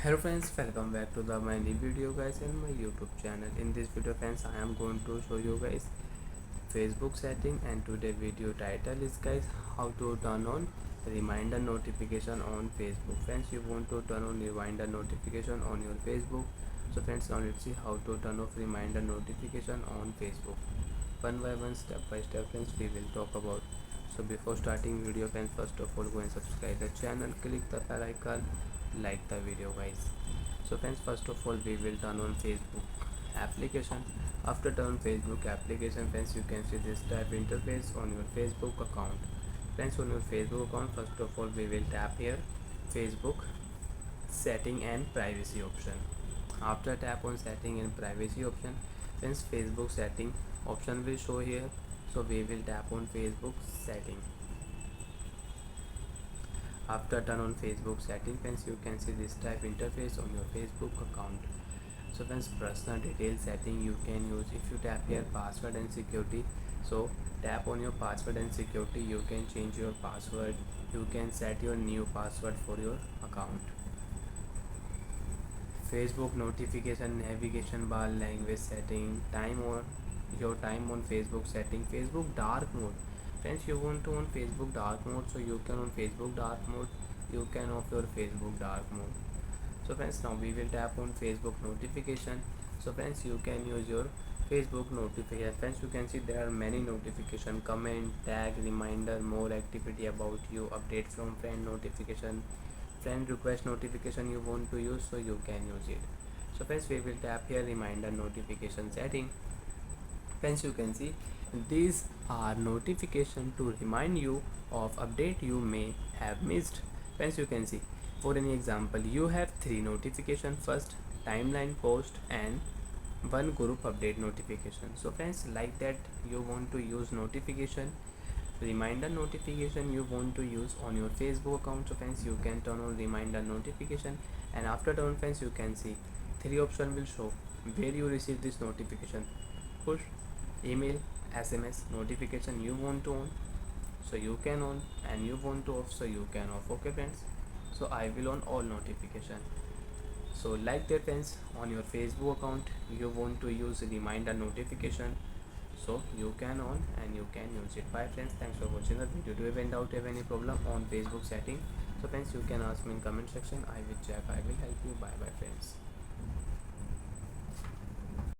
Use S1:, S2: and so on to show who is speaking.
S1: Hello friends, welcome back to the my new video guys in my YouTube channel. In this video friends, I am going to show you guys Facebook setting, and today video title is guys how to turn on reminder notification on Facebook. Friends, you want to turn on reminder notification on your Facebook. So friends, now let's see how to turn off reminder notification on Facebook. One by one, step by step friends, we will talk about. So before starting video friends, first of all go and subscribe the channel, click the bell icon, like the video guys. So friends, first of all we will turn on Facebook application. After turn on Facebook application friends, you can see this type interface on your Facebook account. Friends, on your Facebook account, first of all we will tap here Facebook setting and privacy option. After tap on setting and privacy option friends, Facebook setting option will show here. So we will tap on Facebook setting. After turn on Facebook setting friends, you can see this type interface on your Facebook account. So friends, personal detail setting you can use. If you tap here password and security, so tap on your password and security, you can change your password, you can set your new password for your account. Facebook notification, navigation bar, language setting, time on your time on Facebook setting, Facebook dark mode. Friends, you want to on Facebook dark mode, so you can on Facebook dark mode, you can off your Facebook dark mode. So friends, now we will tap on Facebook notification. So friends, you can use your Facebook notification. Friends, you can see there are many notification, comment, tag, reminder, more activity about you, update from friend notification, friend request notification you want to use, so you can use it. So friends, we will tap here reminder notification setting. Friends, you can see these are notification to remind you of update you may have missed. Friends, you can see for any example you have three notification: first timeline post and one group update notification. So friends, like that you want to use notification, reminder notification you want to use on your Facebook account. So friends, you can turn on reminder notification, and after turn friends, you can see three option will show where you receive this notification: push, email, SMS notification you want to on, so you can on, and you want to off, so you can off. Okay friends, so I will on all notification. So like that friends, on your Facebook account you want to use reminder notification, so you can on and you can use it. Bye friends, thanks for watching the video. Do you have any doubt, have any problem on Facebook setting? So friends, you can ask me in comment section, I will check, I will help you. Bye bye friends.